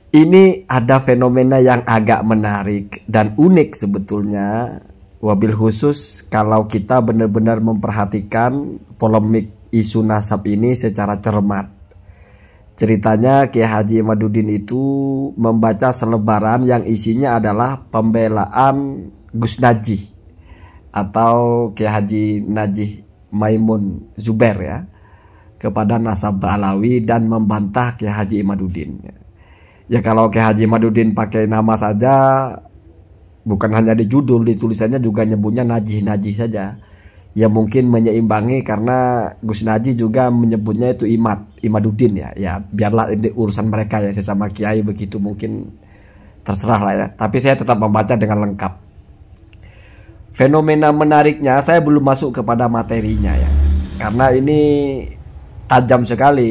Ini ada fenomena yang agak menarik dan unik sebetulnya, wabil khusus kalau kita benar-benar memperhatikan polemik isu nasab ini secara cermat. Ceritanya Kiai Haji Imaduddin itu membaca selebaran yang isinya adalah pembelaan Gus Najih atau Kiai Haji Najih Maimun Zubair ya, kepada nasab Alawi dan membantah Kiai Haji Imaduddin. Ya kalau Kiai Haji Imaduddin pakai nama saja, bukan hanya di judul, di tulisannya juga nyebutnya Najih saja. Ya mungkin menyeimbangi karena Gus Najih juga menyebutnya itu Imaduddin ya. Ya biarlah ini urusan mereka ya, sesama kiai begitu, mungkin terserah lah ya. Tapi saya tetap membaca dengan lengkap. Fenomena menariknya saya belum masuk kepada materinya ya. Karena ini tajam sekali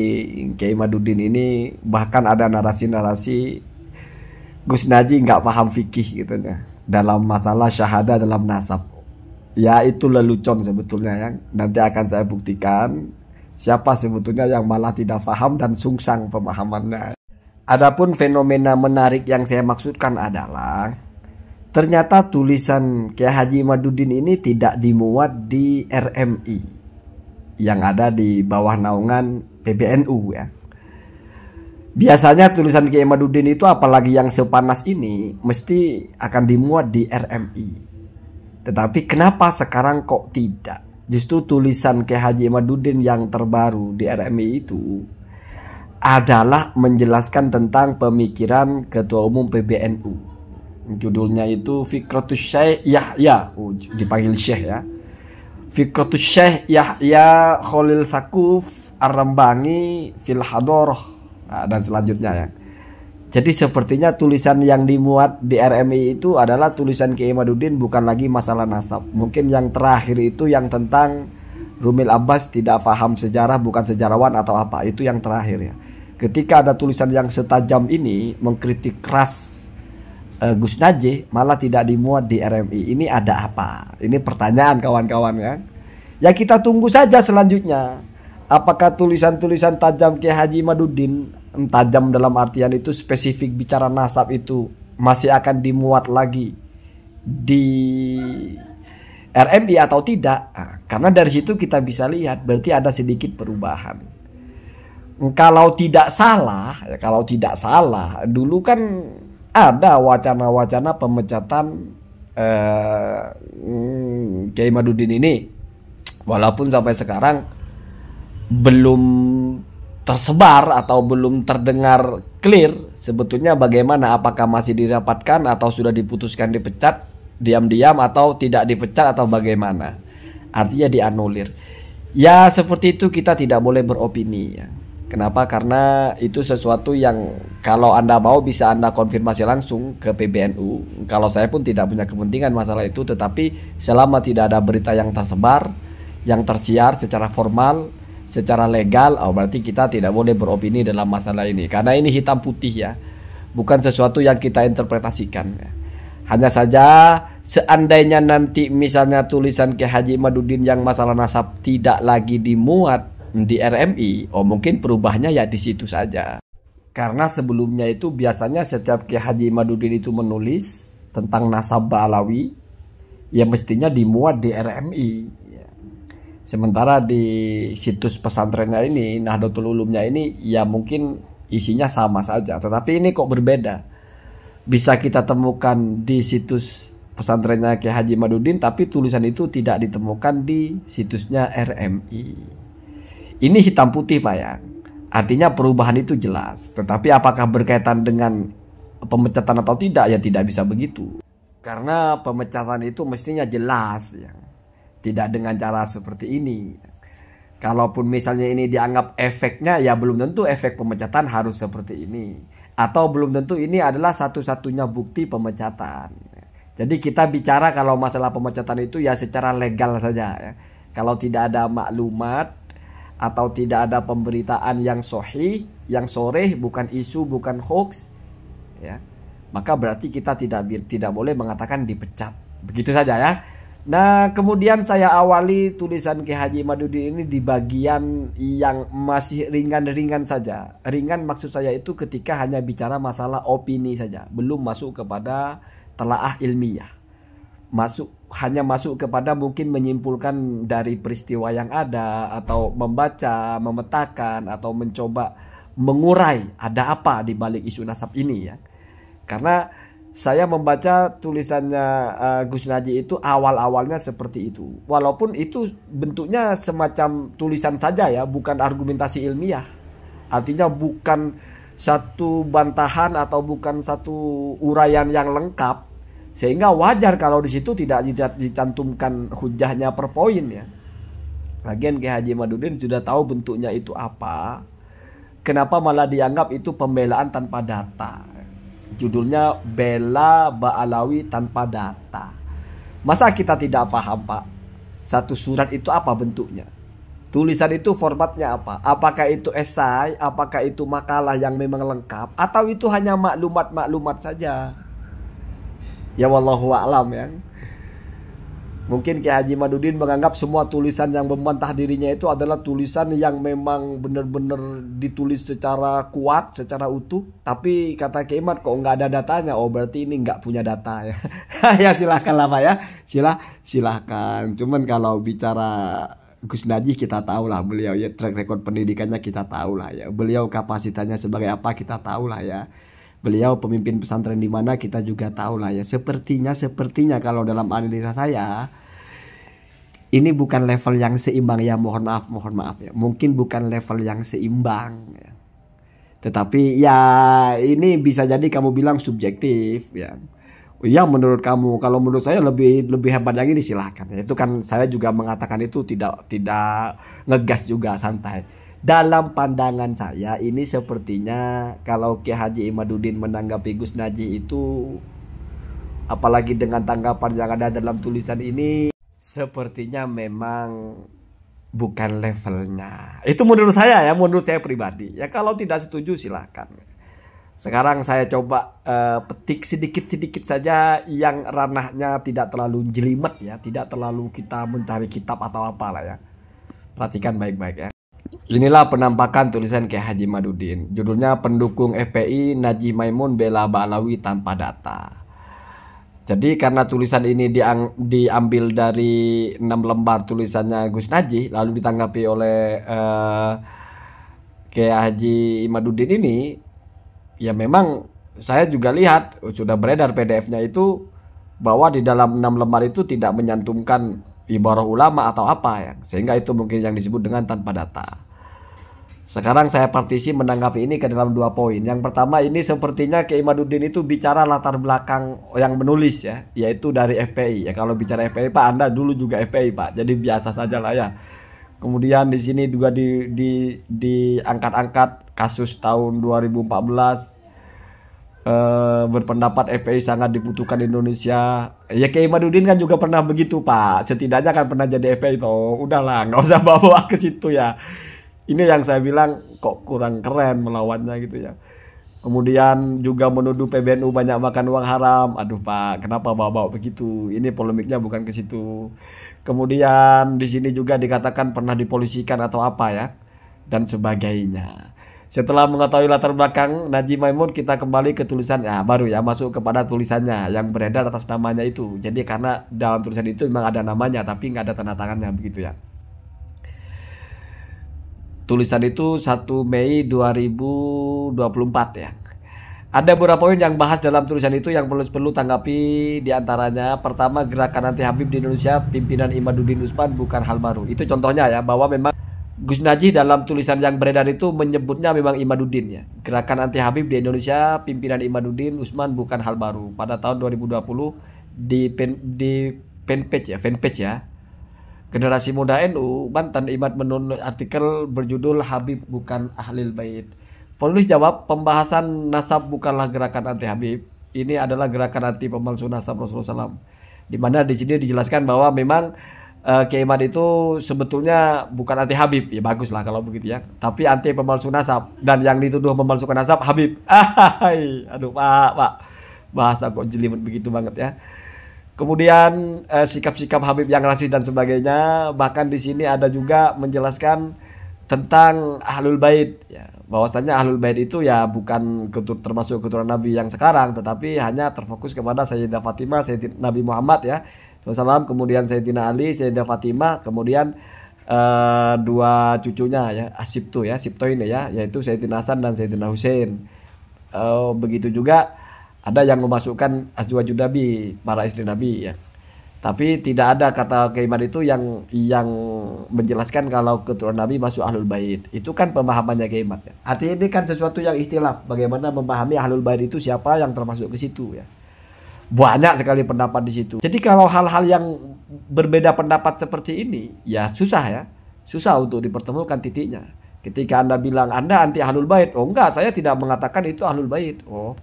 Kiai Imaduddin ini, bahkan ada narasi-narasi Gus Najih nggak paham fikih gitu ya dalam masalah syahadah dalam nasab. Ya itu lelucon sebetulnya ya. Nanti akan saya buktikan siapa sebetulnya yang malah tidak paham dan sungsang pemahamannya. Adapun fenomena menarik yang saya maksudkan adalah ternyata tulisan Kiai Haji Imaduddin ini tidak dimuat di RMI yang ada di bawah naungan PBNU ya. Biasanya tulisan Kiai Imaduddin itu apalagi yang sepanas ini mesti akan dimuat di RMI. Tetapi kenapa sekarang kok tidak? Justru tulisan Kiai Haji Imaduddin yang terbaru di RMI itu adalah menjelaskan tentang pemikiran Ketua Umum PBNU. Judulnya itu Fikratus Syekh Yahya, dipanggil Syekh ya. Fikratus Syekh Yahya Khalil Sakuf Ar-Rambangi fil Hadoroh, dan selanjutnya ya. Jadi sepertinya tulisan yang dimuat di RMI itu adalah tulisan Kiai Imaduddin, bukan lagi masalah nasab. Mungkin yang terakhir itu yang tentang Rumil Abbas tidak paham sejarah, bukan sejarawan atau apa, itu yang terakhir ya. Ketika ada tulisan yang setajam ini mengkritik keras Gus Najih malah tidak dimuat di RMI. Ini ada apa? Ini pertanyaan kawan-kawan ya. Ya kita tunggu saja selanjutnya. Apakah tulisan-tulisan tajam Kiai Haji Imaduddin, tajam dalam artian itu spesifik bicara nasab, itu masih akan dimuat lagi di RMI atau tidak? Nah, karena dari situ kita bisa lihat berarti ada sedikit perubahan. Kalau tidak salah, dulu kan ada wacana-wacana pemecatan Kiai Imaduddin ini, walaupun sampai sekarang belum tersebar atau belum terdengar clear sebetulnya bagaimana, apakah masih dirapatkan atau sudah diputuskan dipecat diam-diam atau tidak dipecat atau bagaimana, artinya dianulir. Ya seperti itu, kita tidak boleh beropini ya. Kenapa? Karena itu sesuatu yang kalau Anda mau bisa Anda konfirmasi langsung ke PBNU. Kalau saya pun tidak punya kepentingan masalah itu, tetapi selama tidak ada berita yang tersebar, yang tersiar secara formal, secara legal, berarti kita tidak boleh beropini dalam masalah ini. Karena ini hitam putih ya, bukan sesuatu yang kita interpretasikan ya. Hanya saja seandainya nanti misalnya tulisan Kiai Haji Imaduddin yang masalah nasab tidak lagi dimuat di RMI, mungkin perubahannya ya di situ saja. Karena sebelumnya itu biasanya setiap Kiai Haji Imaduddin itu menulis tentang nasab Alawi, ya mestinya dimuat di RMI. Sementara di situs pesantrennya ini, Nahdlatul Ulumnya ini, ya mungkin isinya sama saja. Tetapi ini kok berbeda. Bisa kita temukan di situs pesantrennya Kiai Haji Imaduddin, tapi tulisan itu tidak ditemukan di situsnya RMI. Ini hitam putih Pak ya. Artinya perubahan itu jelas. Tetapi apakah berkaitan dengan pemecatan atau tidak, ya tidak bisa begitu. Karena pemecatan itu mestinya jelas ya. Tidak dengan cara seperti ini. Kalaupun misalnya ini dianggap efeknya, ya belum tentu efek pemecatan harus seperti ini. Atau belum tentu ini adalah satu-satunya bukti pemecatan. Jadi kita bicara kalau masalah pemecatan itu ya secara legal saja ya. Kalau tidak ada maklumat atau tidak ada pemberitaan yang sahih, yang soreh, bukan isu, bukan hoax ya, maka berarti kita tidak boleh mengatakan dipecat. Begitu saja ya. Nah, kemudian saya awali tulisan Ki Haji Imaduddin ini di bagian yang masih ringan-ringan saja. Ringan maksud saya itu ketika hanya bicara masalah opini saja, belum masuk kepada telaah ilmiah. Hanya masuk kepada mungkin menyimpulkan dari peristiwa yang ada, atau membaca, memetakan, atau mencoba mengurai ada apa di balik isu nasab ini ya. Karena saya membaca tulisannya Gus Naji itu awal-awalnya seperti itu. Walaupun itu bentuknya semacam tulisan saja ya, bukan argumentasi ilmiah. Artinya bukan satu bantahan atau bukan satu uraian yang lengkap. Sehingga wajar kalau di situ tidak dicantumkan hujahnya per poin ya. Lagian Ki Haji Imaduddin sudah tahu bentuknya itu apa. Kenapa malah dianggap itu pembelaan tanpa data? Judulnya Bela Ba'alawi tanpa data. Masa kita tidak paham, Pak? Satu surat itu apa bentuknya? Tulisan itu formatnya apa? Apakah itu esai? Apakah itu makalah yang memang lengkap? Atau itu hanya maklumat-maklumat saja? Ya wallahu a'lam ya. Mungkin Ki Haji Imaduddin menganggap semua tulisan yang membantah dirinya itu adalah tulisan yang memang benar-benar ditulis secara kuat, secara utuh. Tapi kata Ki Imad kok nggak ada datanya. Oh berarti ini nggak punya data ya. Ya silahkan lah Pak ya. Silahkan. Cuman kalau bicara Gus Naji kita tahu lah beliau ya, track record pendidikannya kita tahu lah ya. Beliau kapasitasnya sebagai apa kita tahu lah ya. Beliau pemimpin pesantren di mana kita juga tahu lah ya. Sepertinya kalau dalam analisa saya ini bukan level yang seimbang ya, mohon maaf ya. Mungkin bukan level yang seimbang ya. Tetapi ya ini bisa jadi kamu bilang subjektif ya. Ya menurut kamu, kalau menurut saya lebih hebat yang ini silahkan. Itu kan saya juga mengatakan itu tidak ngegas juga, santai. Dalam pandangan saya ini sepertinya kalau Ki Haji Imaduddin menanggapi Gus Naji itu, apalagi dengan tanggapan yang ada dalam tulisan ini, sepertinya memang bukan levelnya. Itu menurut saya ya, menurut saya pribadi. Ya kalau tidak setuju silahkan. Sekarang saya coba petik sedikit-sedikit saja yang ranahnya tidak terlalu jelimet ya, tidak terlalu kita mencari kitab atau apalah ya. Perhatikan baik-baik ya. Inilah penampakan tulisan Ki Haji Imaduddin. Judulnya Pendukung FPI Naji Maimun Bela Ba'alawi tanpa data. Jadi karena tulisan ini diambil dari 6 lembar tulisannya Gus Naji, lalu ditanggapi oleh Ki Haji Imaduddin ini, ya memang saya juga lihat sudah beredar PDF-nya itu, bahwa di dalam 6 lembar itu tidak menyantumkan ibarah ulama atau apa ya, sehingga itu mungkin yang disebut dengan tanpa data. Sekarang saya partisi menanggapi ini ke dalam 2 poin. Yang pertama, ini sepertinya Ki Imaduddin itu bicara latar belakang yang menulis ya, yaitu dari FPI ya. Kalau bicara FPI Pak, Anda dulu juga FPI Pak, jadi biasa saja lah ya. Kemudian di sini juga diangkat-angkat kasus tahun 2014. Berpendapat FPI sangat dibutuhkan di Indonesia. Ya Ki Imaduddin kan juga pernah begitu Pak. Setidaknya kan pernah jadi FPI toh. Udahlah, nggak usah bawa ke situ ya. Ini yang saya bilang kok kurang keren melawannya gitu ya. Kemudian juga menuduh PBNU banyak makan uang haram. Aduh Pak, kenapa bawa-bawa begitu? Ini polemiknya bukan ke situ. Kemudian di sini juga dikatakan pernah dipolisikan atau apa ya, dan sebagainya. Setelah mengetahui latar belakang Naji Maimun, kita kembali ke tulisannya, baru ya masuk kepada tulisannya yang beredar atas namanya itu. Jadi karena dalam tulisan itu memang ada namanya tapi nggak ada tanda tangannya begitu ya. Tulisan itu 1 Mei 2024 ya. Ada beberapa poin yang bahas dalam tulisan itu yang perlu tanggapi, diantaranya pertama, gerakan anti Habib di Indonesia pimpinan Imaduddin Usman bukan hal baru. Itu contohnya ya, bahwa memang Gus Naji dalam tulisan yang beredar itu menyebutnya memang Imaduddin ya. Gerakan anti Habib di Indonesia pimpinan Imaduddin Usman bukan hal baru. Pada tahun 2020 di fanpage ya. Generasi Muda NU Banten Imad menulis artikel berjudul Habib bukan Ahlul Bait. Penulis jawab, pembahasan nasab bukanlah gerakan anti Habib. Ini adalah gerakan anti pemalsu nasab Rasulullah SAW. Di mana di sini dijelaskan bahwa memang Kiai Imad itu sebetulnya bukan anti Habib. Ya bagus lah kalau begitu ya. Tapi anti pemalsu nasab. Dan yang dituduh memalsukan nasab Habib. Aduh Pak. Bahasa kok jelimet begitu banget ya. Kemudian sikap-sikap Habib yang rasis dan sebagainya. Bahkan di sini ada juga menjelaskan tentang Ahlul Bait ya, bahwasanya Ahlul Bait itu ya bukan termasuk keturunan Nabi yang sekarang, tetapi hanya terfokus kepada Sayyidah Fatimah, Sayyidina Nabi Muhammad ya SAW, kemudian Sayyidina Ali, Sayyidah Fatimah, kemudian dua cucunya ya, Asibto ya, Sibto ini ya, yaitu Sayyidina Hasan dan Sayyidina Husain. Begitu juga ada yang memasukkan azwajun Nabi, para istri Nabi ya. Tapi tidak ada kata Kiai itu yang menjelaskan kalau keturunan Nabi masuk Ahlul Bait. Itu kan pemahamannya Kiai ya. Artinya ini kan sesuatu yang ikhtilaf. Bagaimana memahami Ahlul Bait itu, siapa yang termasuk ke situ ya. Banyak sekali pendapat di situ. Jadi kalau hal-hal yang berbeda pendapat seperti ini, ya susah ya. Susah untuk dipertemukan titiknya. Ketika Anda bilang Anda anti Ahlul Bait, oh enggak, saya tidak mengatakan itu Ahlul Bait. Oh.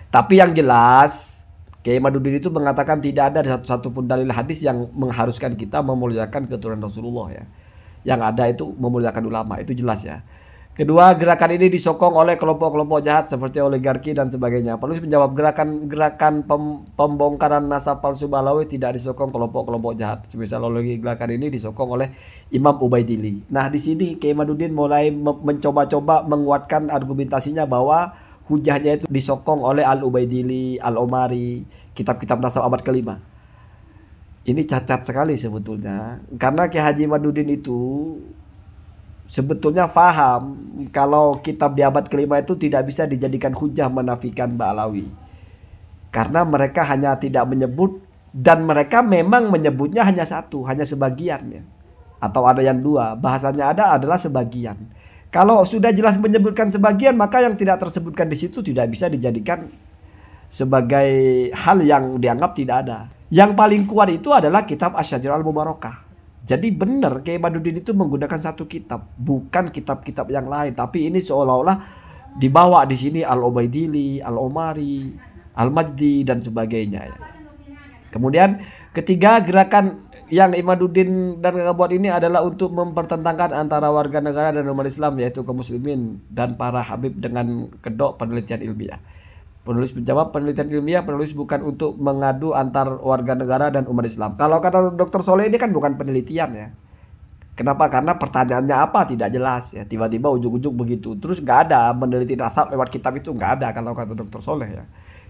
Tapi yang jelas Kiai Madudin itu mengatakan tidak ada satu pun dalil hadis yang mengharuskan kita memuliakan keturunan Rasulullah ya. Yang ada itu memuliakan ulama, itu jelas ya. Kedua, gerakan ini disokong oleh kelompok-kelompok jahat seperti oligarki dan sebagainya. Penulis menjawab gerakan pembongkaran nasab palsu Balawi tidak disokong kelompok-kelompok jahat. Semisal gerakan ini disokong oleh Imam Ubaidili. Nah, di sini Kiai Madudin mulai mencoba-coba menguatkan argumentasinya bahwa hujahnya itu disokong oleh Al-Ubaidili, Al-Omari, kitab-kitab nasab abad kelima. Ini cacat sekali sebetulnya. Karena Kiai Haji Madudin itu sebetulnya faham kalau kitab di abad kelima itu tidak bisa dijadikan hujah menafikan Ba'alawi. Karena mereka hanya tidak menyebut, dan mereka memang menyebutnya hanya satu, hanya sebagiannya. Atau ada yang dua, bahasanya adalah sebagian. Kalau sudah jelas menyebutkan sebagian, maka yang tidak tersebutkan di situ tidak bisa dijadikan sebagai hal yang dianggap tidak ada. Yang paling kuat itu adalah kitab Asy-Syajarah Al-Mubarakah. Jadi benar Kiai Madudin itu menggunakan satu kitab, bukan kitab-kitab yang lain. Tapi ini seolah-olah dibawa di sini Al-Ubaidili, Al-Omari, Al-Majdi dan sebagainya. Kemudian ketiga, gerakan yang Imaduddin dan buat ini adalah untuk mempertentangkan antara warga negara dan umat Islam, yaitu kaum muslimin dan para habib dengan kedok penelitian ilmiah. Penulis menjawab, penelitian ilmiah penulis bukan untuk mengadu antar warga negara dan umat Islam. Kalau kata Dr. Soleh ini kan bukan penelitian ya. Kenapa? Karena pertanyaannya apa tidak jelas ya. Tiba-tiba ujung-ujung begitu. Terus nggak ada meneliti nasab lewat kitab itu, nggak ada kalau kata Dr. Soleh ya.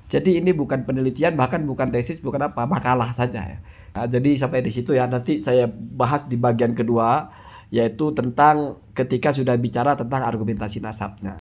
Jadi ini bukan penelitian, bahkan bukan tesis, bukan apa, makalah saja ya. Nah, jadi sampai di situ ya. Nanti saya bahas di bagian kedua, yaitu tentang ketika sudah bicara tentang argumentasi nasabnya.